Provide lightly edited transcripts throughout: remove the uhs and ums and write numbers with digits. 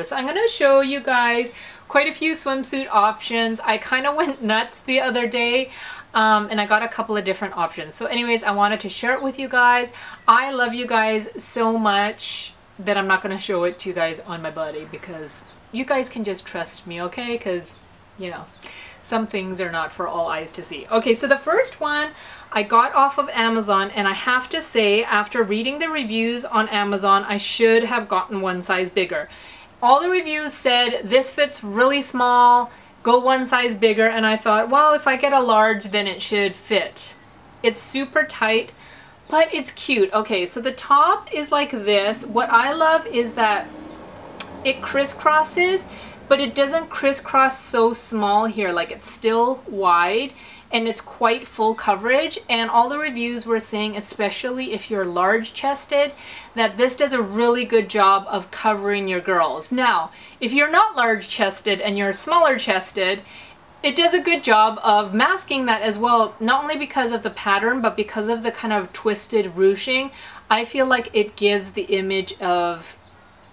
So I'm going to show you guys quite a few swimsuit options. I kind of went nuts the other day and I got a couple of different options. So anyways, I wanted to share it with you guys. I love you guys so much that I'm not going to show it to you guys on my body because you guys can just trust me, okay? Because, you know, some things are not for all eyes to see. Okay, so the first one I got off of Amazon, and I have to say, after reading the reviews on Amazon, I should have gotten one size bigger. All the reviews said this fits really small, go one size bigger, and I thought, well, if I get a large, then it should fit. It's super tight, but it's cute. Okay, so the top is like this. What I love is that it crisscrosses, but it doesn't crisscross so small here. Like, it's still wide and it's quite full coverage, and all the reviews were saying, especially if you're large chested, that this does a really good job of covering your girls. Now, if you're not large chested and you're smaller chested, it does a good job of masking that as well, not only because of the pattern, but because of the kind of twisted ruching. I feel like it gives the image of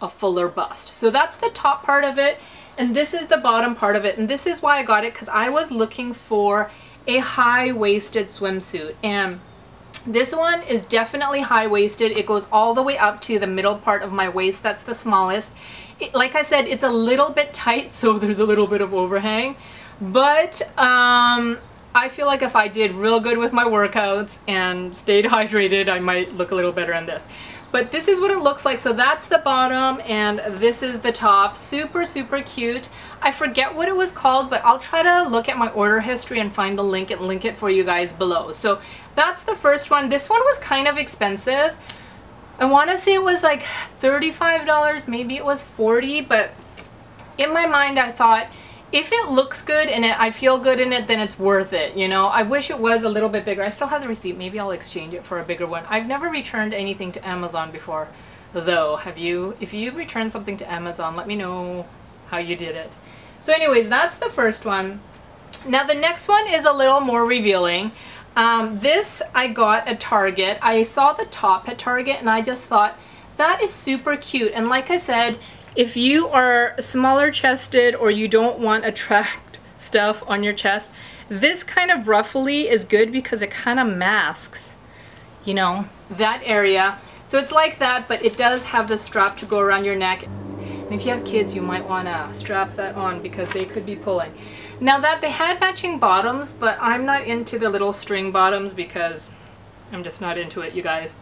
a fuller bust. So that's the top part of it, and this is the bottom part of it, and this is why I got it, because I was looking for a high-waisted swimsuit, and this one is definitely high-waisted. It goes all the way up to the middle part of my waist. That's the smallest. Like I said, it's a little bit tight, so there's a little bit of overhang, but I feel like if I did real good with my workouts and stayed hydrated, I might look a little better in this. But this is what it looks like. So that's the bottom and this is the top. Super, super cute. I forget what it was called, but I'll try to look at my order history and find the link and link it for you guys below. So that's the first one. This one was kind of expensive. I want to say it was like $35, maybe it was $40, but in my mind I thought, if it looks good and I feel good in it, then it's worth it, you know? I wish it was a little bit bigger. I still have the receipt. Maybe I'll exchange it for a bigger one. I've never returned anything to Amazon before, though. Have you? If you've returned something to Amazon, let me know how you did it. So anyways, that's the first one. Now the next one is a little more revealing. This I got at Target. I saw the top at Target and I just thought, that is super cute. And like I said, if you are smaller chested or you don't want to attract stuff on your chest, this kind of ruffly is good because it kind of masks, you know, that area. So it's like that, but it does have the strap to go around your neck. And if you have kids, you might want to strap that on because they could be pulling. Now that they had matching bottoms, but I'm not into the little string bottoms because I'm just not into it, you guys.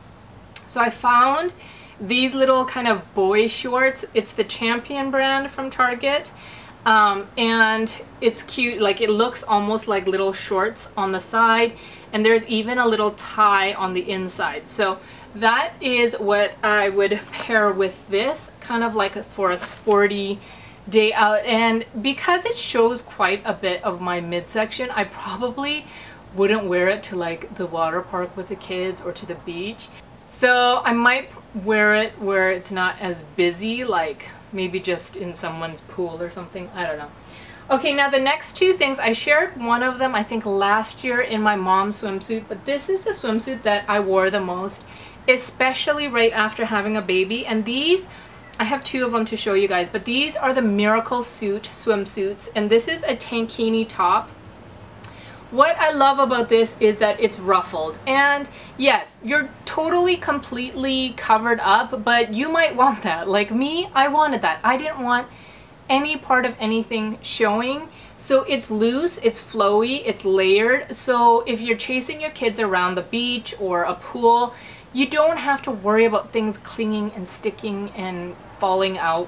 So I found these little kind of boy shorts. It's the Champion brand from Target, and it's cute. Like, it looks almost like little shorts on the side, and there's even a little tie on the inside. So that is what I would pair with this, kind of like for a sporty day out. And because it shows quite a bit of my midsection, I probably wouldn't wear it to like the water park with the kids or to the beach. So I might wear it where it's not as busy, like maybe just in someone's pool or something. I don't know. Okay, now the next two things, I shared one of them I think last year in my mom's swimsuit, but this is the swimsuit that I wore the most, especially right after having a baby. And these, I have two of them to show you guys, but these are the Miracle Suit swimsuits, and this is a tankini top. What I love about this is that it's ruffled, and yes, you're totally completely covered up, but you might want that. Like me, I wanted that. I didn't want any part of anything showing. So it's loose, it's flowy, it's layered. So if you're chasing your kids around the beach or a pool, you don't have to worry about things clinging and sticking and falling out.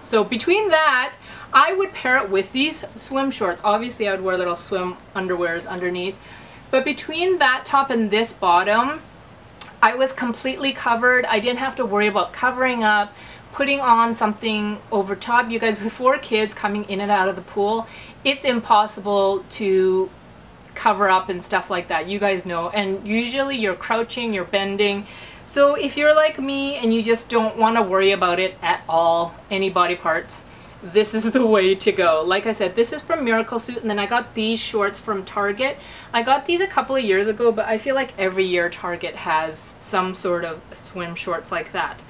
So between that, I would pair it with these swim shorts. Obviously, I would wear little swim underwears underneath. But between that top and this bottom, I was completely covered. I didn't have to worry about covering up, putting on something over top. You guys, with 4 kids coming in and out of the pool, it's impossible to cover up and stuff like that. You guys know. And usually you're crouching, you're bending. So if you're like me and you just don't want to worry about it at all, any body parts, this is the way to go. Like I said, this is from Miracle Suit, and then I got these shorts from Target. I got these a couple of years ago, but I feel like every year Target has some sort of swim shorts like that.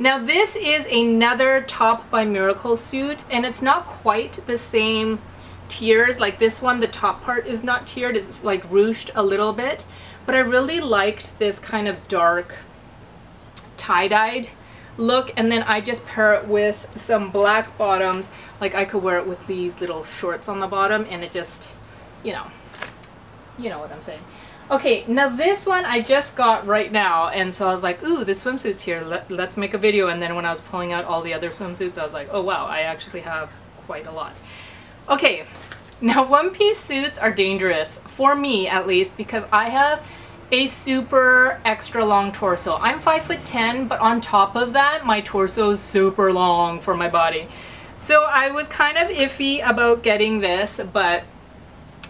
Now this is another Top by Miracle suit, and it's not quite the same tiers. Like this one, the top part is not tiered, it's like ruched a little bit, but I really liked this kind of dark tie-dyed look, and then I just pair it with some black bottoms. Like I could wear it with these little shorts on the bottom, and it just, you know what I'm saying. Okay, now this one I just got right now, and so I was like, ooh, the swimsuit's here, let's make a video. And then when I was pulling out all the other swimsuits, I was like, oh wow, I actually have quite a lot. Okay, now one-piece suits are dangerous, for me at least, because I have a super extra long torso. I'm 5'10", but on top of that, my torso is super long for my body. So I was kind of iffy about getting this, but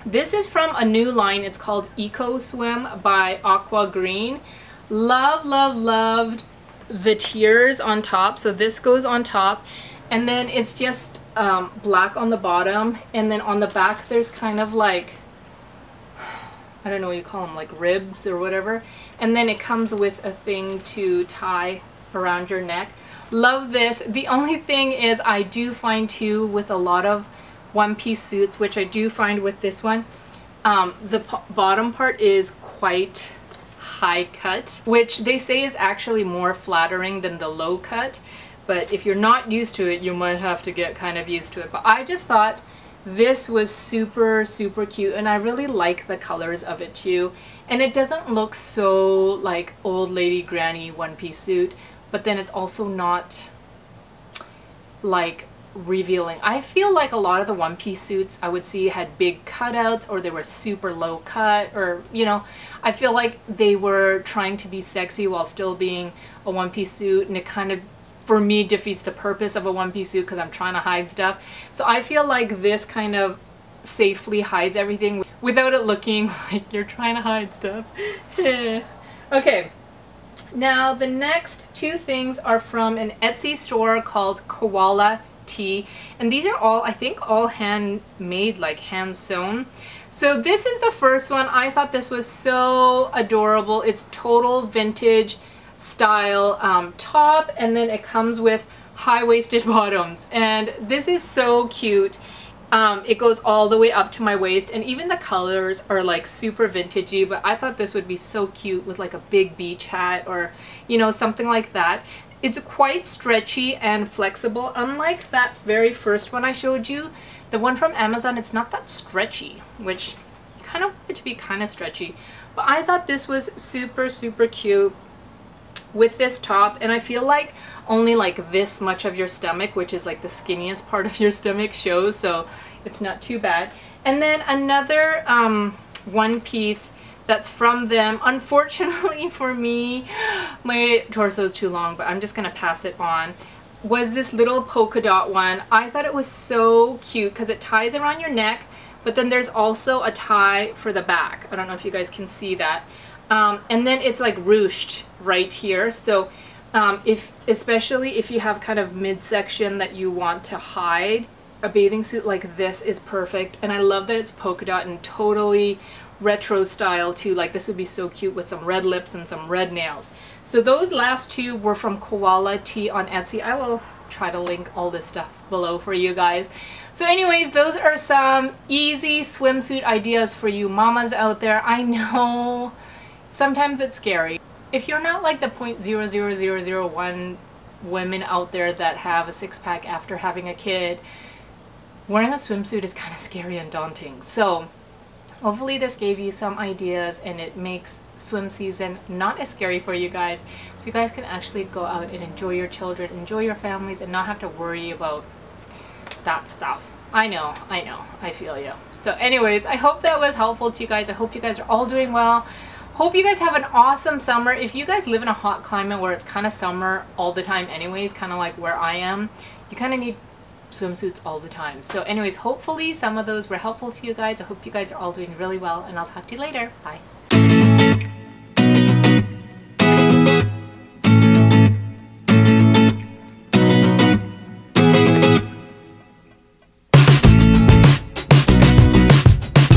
this is from a new line. It's called Eco Swim by Aqua Green. Loved the tiers on top. So this goes on top, and then it's just black on the bottom, and then on the back there's kind of like, I don't know what you call them, like ribs or whatever, and then it comes with a thing to tie around your neck. Love this. The only thing is, I do find too with a lot of one-piece suits, which I do find with this one, the bottom part is quite high cut, which they say is actually more flattering than the low cut, but if you're not used to it, you might have to get kind of used to it. But I just thought this was super cute, and I really like the colors of it too, and it doesn't look so like old lady granny one-piece suit, but then it's also not like revealing. I feel like a lot of the one-piece suits I would see had big cutouts, or they were super low cut, or you know, I feel like they were trying to be sexy while still being a one-piece suit, and it kind of, for me, defeats the purpose of a one-piece suit because I'm trying to hide stuff. So I feel like this kind of safely hides everything without it looking like you're trying to hide stuff. Okay, now the next two things are from an Etsy store called Koala Tea, and these are all, I think, all handmade, like hand sewn. So this is the first one. I thought this was so adorable. It's total vintage style top, and then it comes with high-waisted bottoms, and this is so cute. It goes all the way up to my waist, and even the colors are like super vintagey, but I thought this would be so cute with like a big beach hat, or you know, something like that. It's quite stretchy and flexible, unlike that very first one I showed you. The one from Amazon, it's not that stretchy, which you kind of want it to be kind of stretchy, but I thought this was super cute with this top, and I feel like only like this much of your stomach, which is like the skinniest part of your stomach, shows, so it's not too bad. And then another one piece that's from them, unfortunately for me, my torso is too long, but I'm just gonna pass it on, was this little polka dot one. I thought it was so cute because it ties around your neck, but then there's also a tie for the back. I don't know if you guys can see that. And then it's like ruched right here, so especially if you have kind of midsection that you want to hide, a bathing suit like this is perfect. And I love that it's polka dot and totally retro style too. Like this would be so cute with some red lips and some red nails. So those last two were from Koala Tea on Etsy. I will try to link all this stuff below for you guys. So anyways, those are some easy swimsuit ideas for you mamas out there. I know sometimes it's scary. If you're not like the 0.00001 women out there that have a six-pack after having a kid, wearing a swimsuit is kind of scary and daunting. So hopefully this gave you some ideas and it makes swim season not as scary for you guys, so you guys can actually go out and enjoy your children, enjoy your families, and not have to worry about that stuff. I know, I feel you. So anyways, I hope that was helpful to you guys. I hope you guys are all doing well. Hope you guys have an awesome summer. If you guys live in a hot climate where it's kind of summer all the time anyways, kind of like where I am, you kind of need swimsuits all the time. So anyways, hopefully some of those were helpful to you guys. I hope you guys are all doing really well, and I'll talk to you later. Bye.